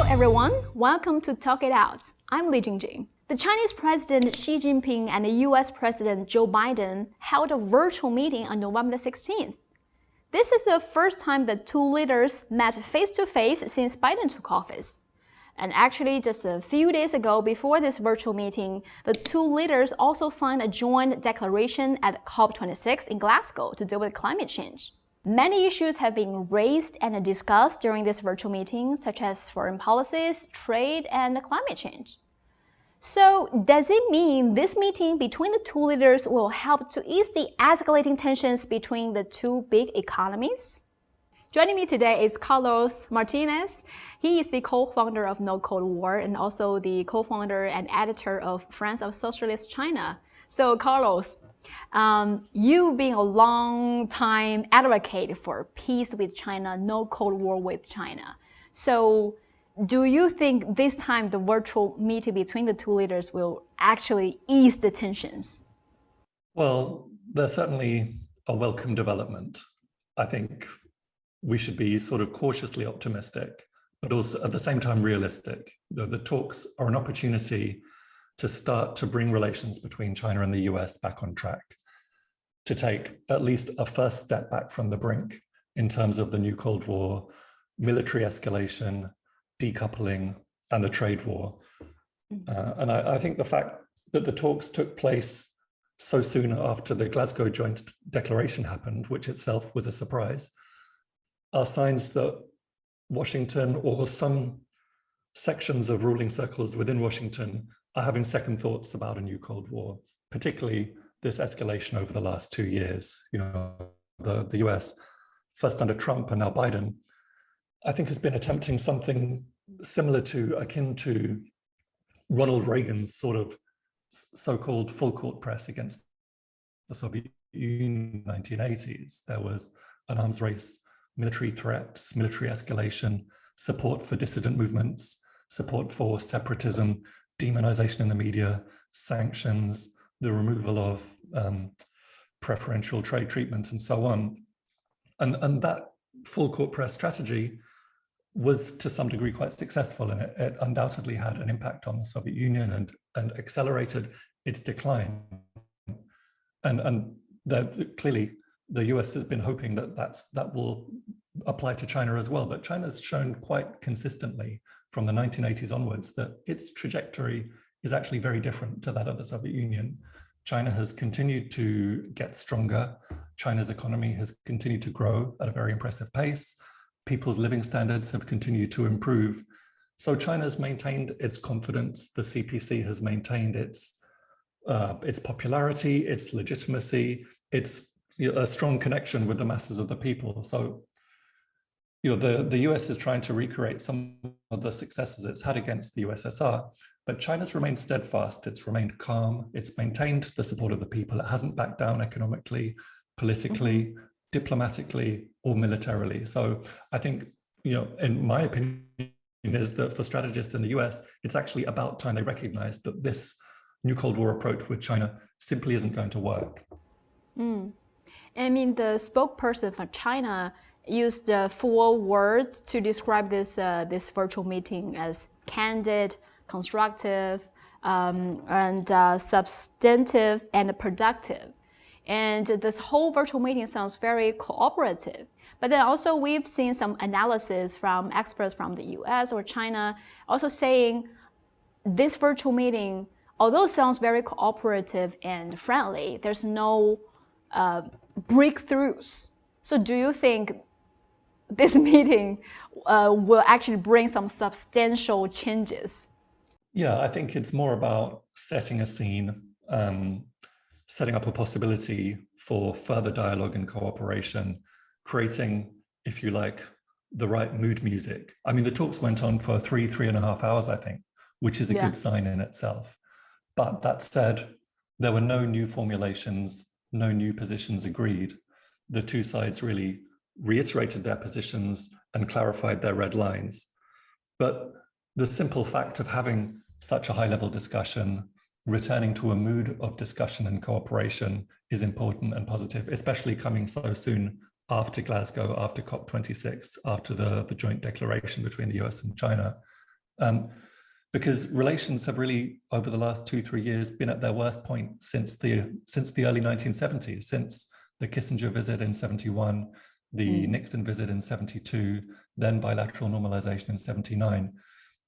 everyone, welcome to Talk It Out. I'm Li Jingjing. The Chinese President Xi Jinping and the U.S. President Joe Biden held a virtual meeting on November 16th. This is the first time the two leaders met face-to-face since Biden took office. And actually, just a few days ago before this virtual meeting, the two leaders also signed a joint declaration at COP26 in Glasgow to deal with climate change. Many issues have been raised and discussed during this virtual meeting, such as foreign policies, trade, and climate change. So, does it mean this meeting between the two leaders will help to ease the escalating tensions between the two big economies? Joining me today is Carlos Martinez. He is the co-founder of No Cold War and also the co-founder and editor of Friends of Socialist China. So, Carlos, you've been a long time advocate for peace with China, no Cold War with China. So do you think this time the virtual meeting between the two leaders will actually ease the tensions? Well, there's certainly a welcome development. I think we should be sort of cautiously optimistic, but also at the same time realistic. The talks are an opportunity to start to bring relations between China and the US back on track, to take at least a first step back from the brink in terms of the new Cold War, military escalation, decoupling, and the trade war. And I think the fact that the talks took place so soon after the Glasgow Joint Declaration happened, which itself was a surprise, are signs that Washington, or some sections of ruling circles within Washington, are having second thoughts about a new Cold War, particularly this escalation over the last 2 years. You know, the US, first under Trump and now Biden, I think has been attempting something similar to, akin to Ronald Reagan's sort of so-called full court press against the Soviet Union in the 1980s. There was an arms race, military threats, military escalation, support for dissident movements, support for separatism, demonization in the media, sanctions, the removal of preferential trade treatment, and so on. And that full court press strategy was to some degree quite successful, and it undoubtedly had an impact on the Soviet Union and accelerated its decline. And clearly the US has been hoping that will apply to China as well. But China's shown quite consistently from the 1980s onwards that its trajectory is actually very different to that of the Soviet Union. China has continued to get stronger. China's economy has continued to grow at a very impressive pace. People's living standards have continued to improve. So China's maintained its confidence. The CPC has maintained its popularity, its legitimacy, its a strong connection with the masses of the people. So, you know, the US is trying to recreate some of the successes it's had against the USSR, but China's remained steadfast. It's remained calm. It's maintained the support of the people. It hasn't backed down economically, politically, diplomatically, or militarily. So I think, you know, in my opinion, is that for strategists in the US, it's actually about time they recognize that this new Cold War approach with China simply isn't going to work. I mean, the spokesperson for China used 4 words to describe this virtual meeting as candid, constructive, and substantive and productive. And this whole virtual meeting sounds very cooperative. But then also we've seen some analysis from experts from the US or China also saying this virtual meeting, although it sounds very cooperative and friendly, there's no breakthroughs. So do you think this meeting will actually bring some substantial changes? Yeah, I think it's more about setting a scene, setting up a possibility for further dialogue and cooperation, creating, if you like, the right mood music. I mean, the talks went on for 3.5 hours, I think, which is a good sign in itself. But that said, there were no new formulations, no new positions agreed. The two sides really reiterated their positions and clarified their red lines. But the simple fact of having such a high-level discussion, returning to a mood of discussion and cooperation is important and positive, especially coming so soon after Glasgow, after COP26, after the joint declaration between the US and China. because relations have really, over the last 2-3 years, been at their worst point since the early 1970s, since the Kissinger visit in 71, the Nixon visit in 72, then bilateral normalization in 79.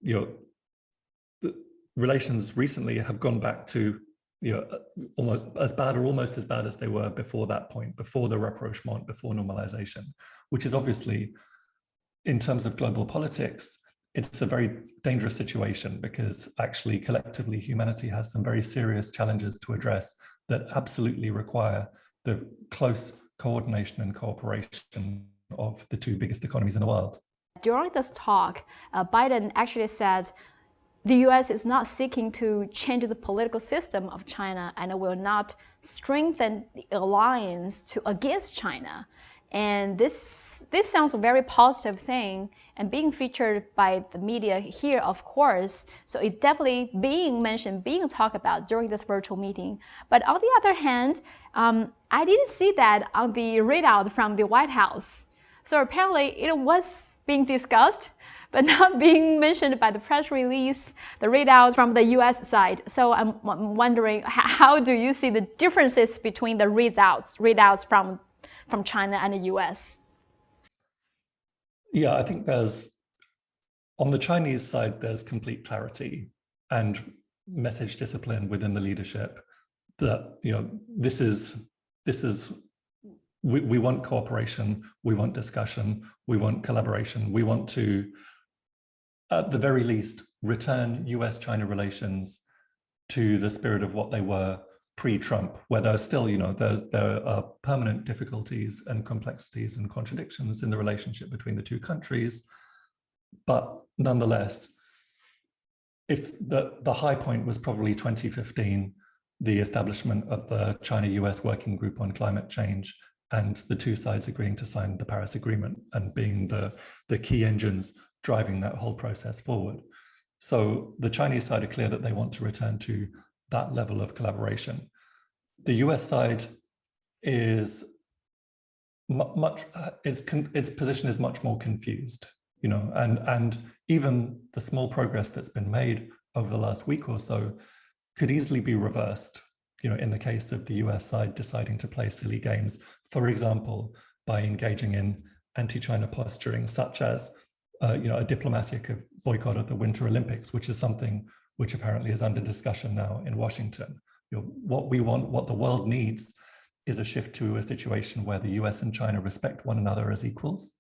The relations recently have gone back to almost as bad or almost as bad as they were before that point, before the rapprochement, before normalization, which is obviously, in terms of global politics, it's a very dangerous situation, because actually collectively humanity has some very serious challenges to address that absolutely require the close coordination and cooperation of the two biggest economies in the world. During this talk, Biden actually said the U.S. is not seeking to change the political system of China and will not strengthen the alliance against China. And this sounds a very positive thing, and being featured by the media here, of course. So it's definitely being mentioned, being talked about during this virtual meeting. But on the other hand, I didn't see that on the readout from the White House. So apparently it was being discussed, but not being mentioned by the press release, the readouts from the U.S. side. So I'm wondering, how do you see the differences between the readouts from China and the U.S.? Yeah, I think on the Chinese side, there's complete clarity and message discipline within the leadership that, we want cooperation, we want discussion, we want collaboration, we want to, at the very least, return US-China relations to the spirit of what they were pre-Trump, where there's still, there are permanent difficulties and complexities and contradictions in the relationship between the two countries. But nonetheless, if the high point was probably 2015, the establishment of the China-U.S. Working Group on Climate Change, and the two sides agreeing to sign the Paris Agreement and being the key engines driving that whole process forward. So the Chinese side are clear that they want to return to that level of collaboration. The US side is its position is much more confused, and even the small progress that's been made over the last week or so could easily be reversed, in the case of the US side deciding to play silly games, for example, by engaging in anti-China posturing, such as a diplomatic boycott of the Winter Olympics, which is something which apparently is under discussion now in Washington. What we want, what the world needs, is a shift to a situation where the US and China respect one another as equals,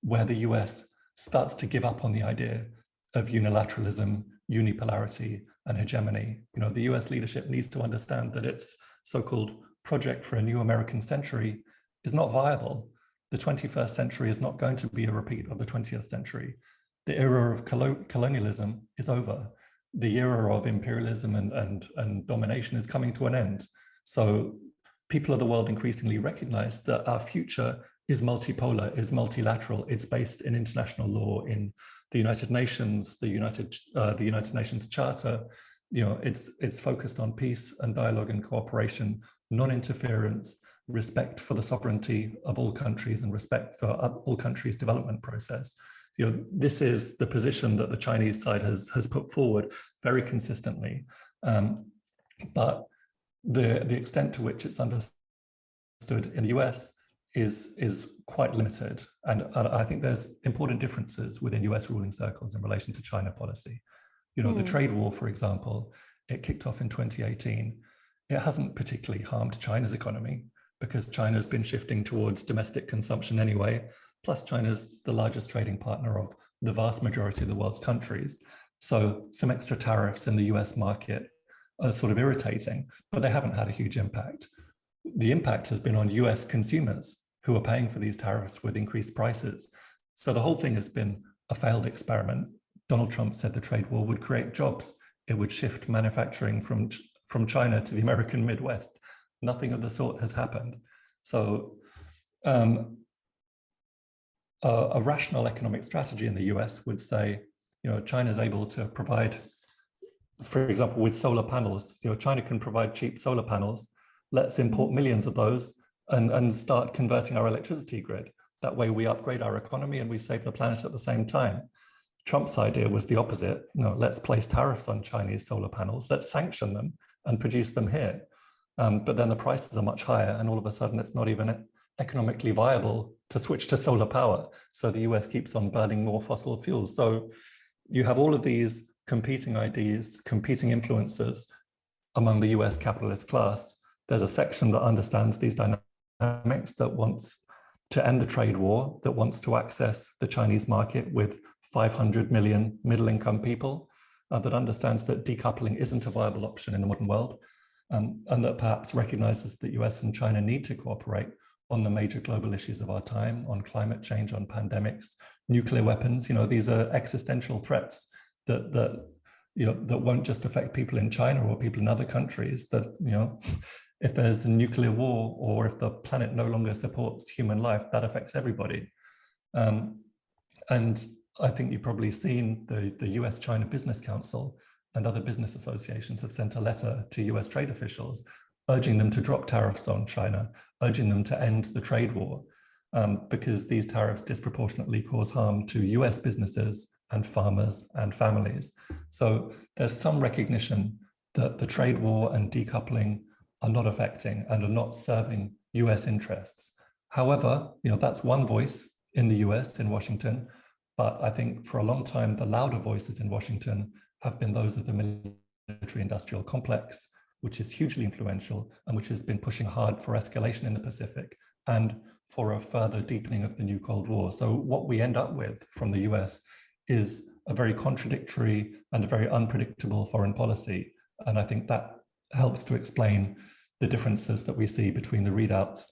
where the US starts to give up on the idea of unilateralism, unipolarity, and hegemony. The US leadership needs to understand that its so-called project for a new American century is not viable. The 21st century is not going to be a repeat of the 20th century. The era of colonialism is over. The era of imperialism and domination is coming to an end. So people of the world increasingly recognize that our future is multipolar, is multilateral. It's based in international law, in the United Nations, the United Nations Charter. It's focused on peace and dialogue and cooperation, non-interference, respect for the sovereignty of all countries, and respect for all countries' development process. This is the position that the Chinese side has put forward very consistently. But the extent to which it's understood in the US is quite limited. And I think there's important differences within US ruling circles in relation to China policy. The trade war, for example, it kicked off in 2018. It hasn't particularly harmed China's economy, because China's been shifting towards domestic consumption anyway. Plus, China's the largest trading partner of the vast majority of the world's countries. So some extra tariffs in the US market are sort of irritating, but they haven't had a huge impact. The impact has been on US consumers, who are paying for these tariffs with increased prices. So the whole thing has been a failed experiment. Donald Trump said the trade war would create jobs. It would shift manufacturing from China to the American Midwest. Nothing of the sort has happened. So a rational economic strategy in the US would say, China's able to provide, for example, with solar panels, China can provide cheap solar panels. Let's import millions of those and start converting our electricity grid. That way we upgrade our economy and we save the planet at the same time. Trump's idea was the opposite. No, let's place tariffs on Chinese solar panels. Let's sanction them and produce them here. But then the prices are much higher, and all of a sudden it's not even economically viable to switch to solar power. So the US keeps on burning more fossil fuels. So you have all of these competing ideas, competing influences among the US capitalist class. There's a section that understands these dynamics, that wants to end the trade war, that wants to access the Chinese market with 500 million middle-income people, that understands that decoupling isn't a viable option in the modern world, and that perhaps recognizes that US and China need to cooperate on the major global issues of our time, on climate change, on pandemics, nuclear weapons. These are existential threats that won't just affect people in China or people in other countries. That, if there's a nuclear war, or if the planet no longer supports human life, that affects everybody. And I think you've probably seen the US-China Business Council and other business associations have sent a letter to US trade officials urging them to drop tariffs on China, urging them to end the trade war, because these tariffs disproportionately cause harm to US businesses and farmers and families. So there's some recognition that the trade war and decoupling are not affecting and are not serving US interests. However, that's one voice in the US, in Washington, but I think for a long time, the louder voices in Washington have been those of the military-industrial complex, which is hugely influential and which has been pushing hard for escalation in the Pacific and for a further deepening of the new Cold War. So what we end up with from the US is a very contradictory and a very unpredictable foreign policy. And I think that helps to explain the differences that we see between the readouts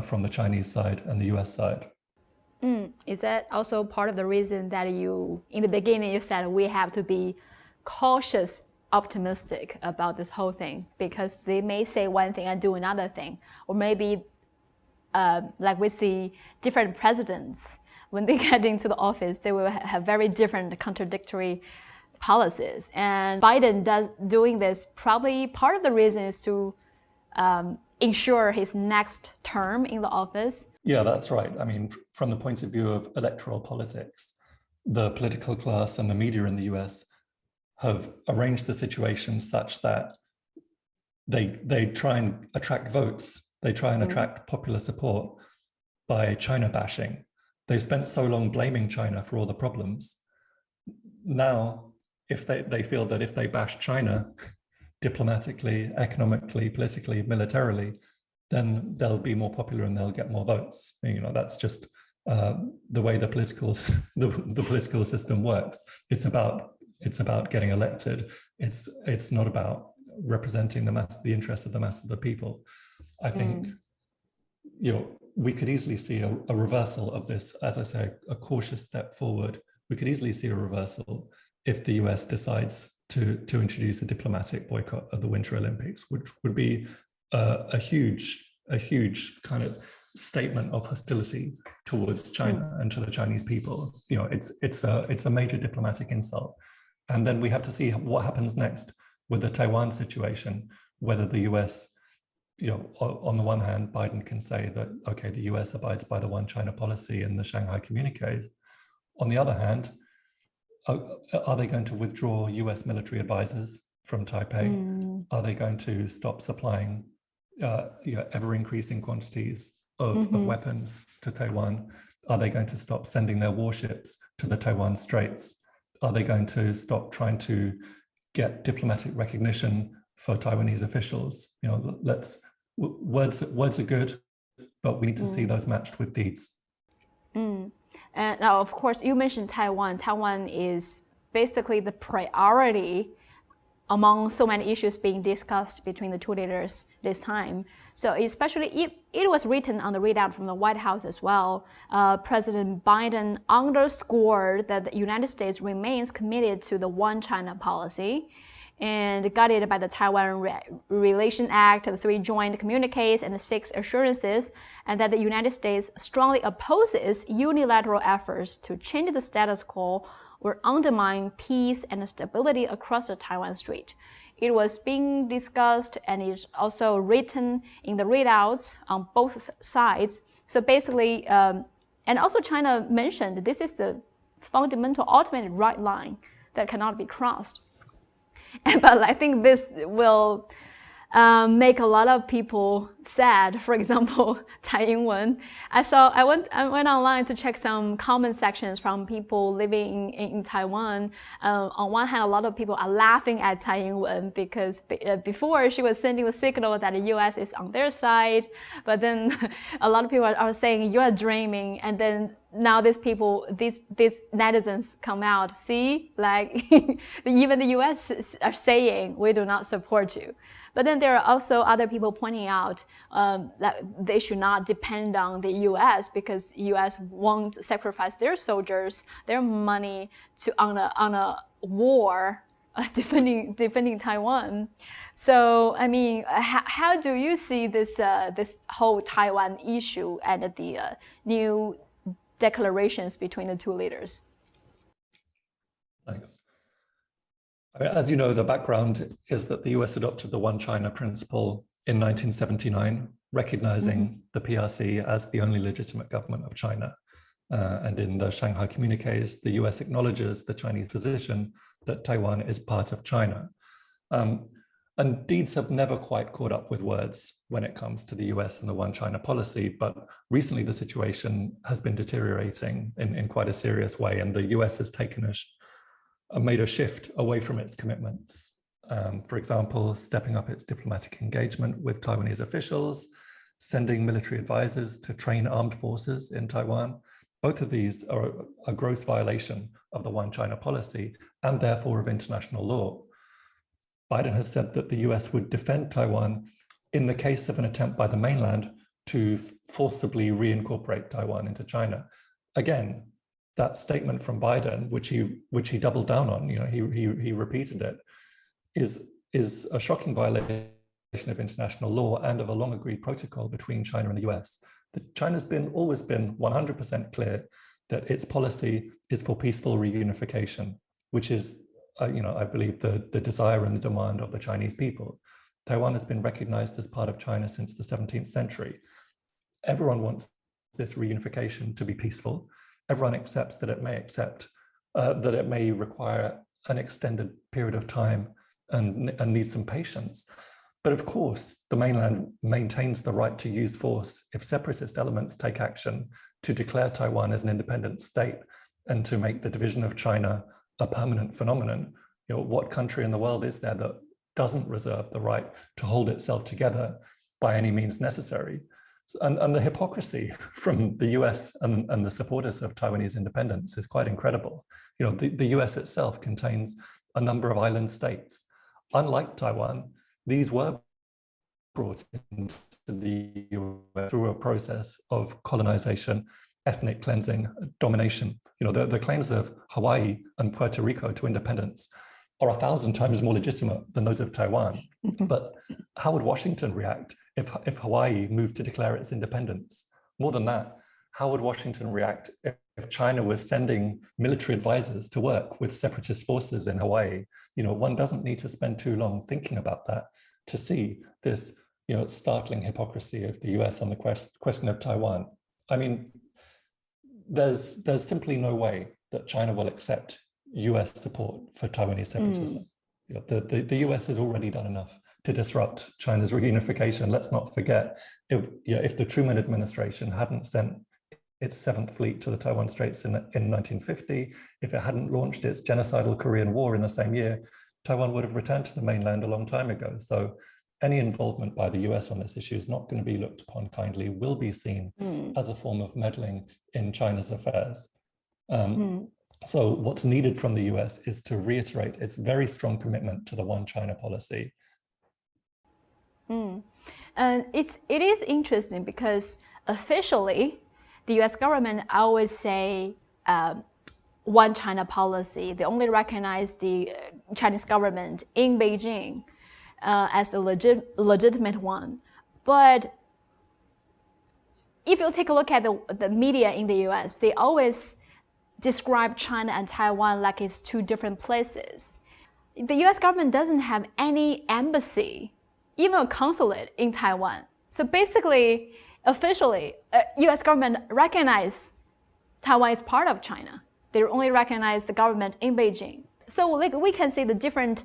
from the Chinese side and the US side. Is that also part of the reason that in the beginning, you said we have to be cautious, optimistic about this whole thing, because they may say one thing and do another thing, or maybe like we see different presidents, when they get into the office, they will have very different contradictory policies. And Biden doing this, probably part of the reason is to ensure his next term in the office. Yeah, that's right. I mean, from the point of view of electoral politics, the political class and the media in the US have arranged the situation such that they try and attract votes. They try and attract popular support by China bashing. They've spent so long blaming China for all the problems. Now, if they feel that if they bash China diplomatically, economically, politically, militarily, then they'll be more popular and they'll get more votes. That's just the way the political system works. It's about getting elected. It's not about representing the interests of the mass of the people. I think we could easily see a reversal of this, as I say, a cautious step forward. We could easily see a reversal if the US decides to introduce a diplomatic boycott of the Winter Olympics, which would be a huge kind of statement of hostility towards China and to the Chinese people. It's a major diplomatic insult. And then we have to see what happens next with the Taiwan situation, whether the US, on the one hand, Biden can say that, okay, the US abides by the one China policy and the Shanghai communiques. On the other hand, are they going to withdraw US military advisors from Taipei? Are they going to stop supplying ever-increasing quantities of weapons to Taiwan? Are they going to stop sending their warships to the Taiwan Straits? Are they going to stop trying to get diplomatic recognition for Taiwanese officials? Words are good, but we need to see those matched with deeds. And now, of course, you mentioned Taiwan. Taiwan is basically the priority among so many issues being discussed between the two leaders this time. So especially it was written on the readout from the White House as well. President Biden underscored that the United States remains committed to the One China policy and guided by the Taiwan Relation Act, the 3 joint communiques, and the 6 assurances, and that the United States strongly opposes unilateral efforts to change the status quo or undermine peace and stability across the Taiwan Strait. It was being discussed and it's also written in the readouts on both sides. So basically, and also China mentioned this is the fundamental ultimate right line that cannot be crossed. But I think this will make a lot of people sad. For example, Taiwan. I went online to check some comment sections from people living in Taiwan. On one hand, a lot of people are laughing at Taiwan because before she was sending the signal that the U.S. is on their side, but then a lot of people are saying you are dreaming, and then now these netizens come out, see, like even the U.S. are saying we do not support you. But then there are also other people pointing out that they should not depend on the U.S. because U.S. won't sacrifice their soldiers, their money on a war defending Taiwan. So I mean, how do you see this whole Taiwan issue and the new declarations between the two leaders? Thanks. As you know, the background is that the US adopted the One China principle in 1979, recognizing the PRC as the only legitimate government of China. And in the Shanghai communiques, the US acknowledges the Chinese position that Taiwan is part of China. And deeds have never quite caught up with words when it comes to the US and the One China policy, but recently the situation has been deteriorating in quite a serious way, and the US has made a shift away from its commitments. For example, stepping up its diplomatic engagement with Taiwanese officials, sending military advisors to train armed forces in Taiwan. Both of these are a gross violation of the One China policy and therefore of international law. Biden has said that the US would defend Taiwan in the case of an attempt by the mainland to forcibly reincorporate Taiwan into China. Again, that statement from Biden, which he doubled down on, he repeated it, is a shocking violation of international law and of a long agreed protocol between China and the US. China's always been 100% clear that its policy is for peaceful reunification, which is, I believe, the desire and the demand of the Chinese people. Taiwan has been recognized as part of China since the 17th century. Everyone wants this reunification to be peaceful. Everyone accepts that it may require an extended period of time and need some patience. But of course, the mainland maintains the right to use force if separatist elements take action to declare Taiwan as an independent state and to make the division of China a permanent phenomenon. What country in the world is there that doesn't reserve the right to hold itself together by any means necessary? And the hypocrisy from the US and the supporters of Taiwanese independence is quite incredible. The US itself contains a number of island states. Unlike Taiwan, these were brought into the US through a process of colonization, ethnic cleansing, domination. The claims of Hawaii and Puerto Rico to independence are 1,000 times more legitimate than those of Taiwan. But how would Washington react if Hawaii moved to declare its independence? More than that, how would Washington react if China was sending military advisors to work with separatist forces in Hawaii? One doesn't need to spend too long thinking about that to see this, startling hypocrisy of the US on the question of Taiwan. I mean, there's simply no way that China will accept US support for Taiwanese separatism. The US has already done enough to disrupt China's reunification. Let's not forget, if the Truman administration hadn't sent its 7th Fleet to the Taiwan Straits in 1950, if it hadn't launched its genocidal Korean War in the same year, Taiwan would have returned to the mainland a long time ago. So any involvement by the US on this issue is not going to be looked upon kindly, will be seen as a form of meddling in China's affairs. So what's needed from the US is to reiterate its very strong commitment to the One China policy. And it is interesting because officially, the US government always say One China policy. They only recognize the Chinese government in Beijing as the legitimate one. But if you take a look at the media in the US, they always describe China and Taiwan like it's two different places. The US government doesn't have any embassy, even a consulate in Taiwan. So basically, officially, US government recognizes Taiwan is part of China. They only recognize the government in Beijing. So like we can see the different,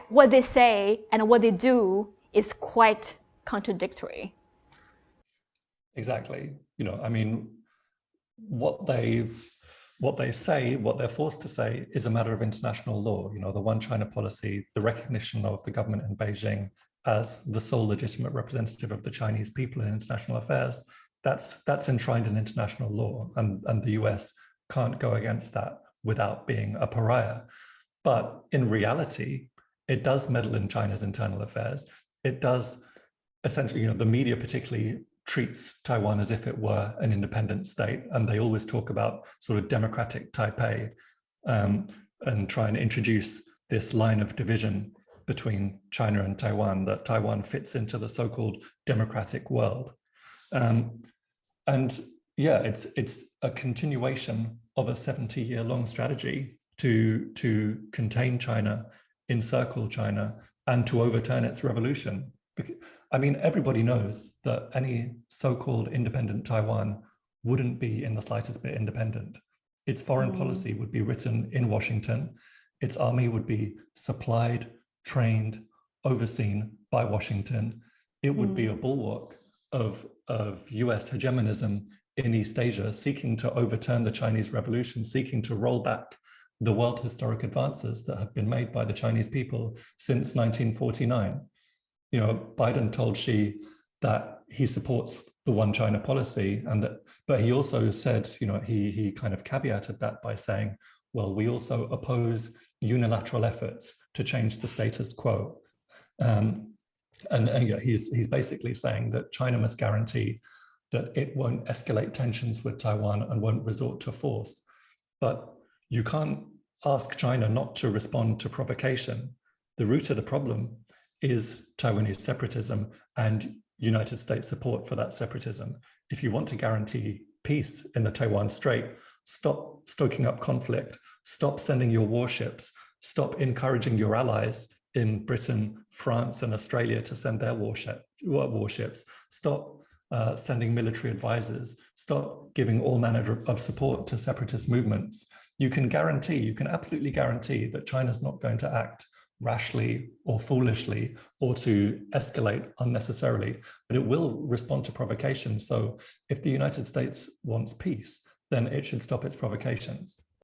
what they say and what they do is quite contradictory. Exactly. I mean, what they say, what they're forced to say, is a matter of international law. The One China policy, the recognition of the government in Beijing as the sole legitimate representative of the Chinese people in international affairs, that's enshrined in international law, and the US can't go against that without being a pariah. But in reality, it does meddle in China's internal affairs. It does essentially, the media particularly treats Taiwan as if it were an independent state, and they always talk about sort of democratic Taipei, and try and introduce this line of division between China and Taiwan, that Taiwan fits into the so-called democratic world. And yeah, it's a continuation of a 70-year-long strategy to contain China, encircle China, and to overturn its revolution. I mean, everybody knows that any so-called independent Taiwan wouldn't be in the slightest bit independent. Its foreign policy would be written in Washington. Its army would be supplied, trained, overseen by Washington. It would be a bulwark of US hegemonism in East Asia, seeking to overturn the Chinese Revolution, seeking to roll back the world historic advances that have been made by the Chinese people since 1949. Biden told Xi that he supports the One China policy, but he also said, he kind of caveated that by saying, well, we also oppose unilateral efforts to change the status quo. And he's basically saying that China must guarantee that it won't escalate tensions with Taiwan and won't resort to force. But you can't ask China not to respond to provocation. The root of the problem is Taiwanese separatism and United States support for that separatism. If you want to guarantee peace in the Taiwan Strait, stop stoking up conflict, stop sending your warships, stop encouraging your allies in Britain, France, and Australia to send their warships, stop sending military advisors, stop giving all manner of support to separatist movements. You can absolutely guarantee that China's not going to act rashly or foolishly or to escalate unnecessarily, but it will respond to provocation. So if the United States wants peace, then it should stop its provocations.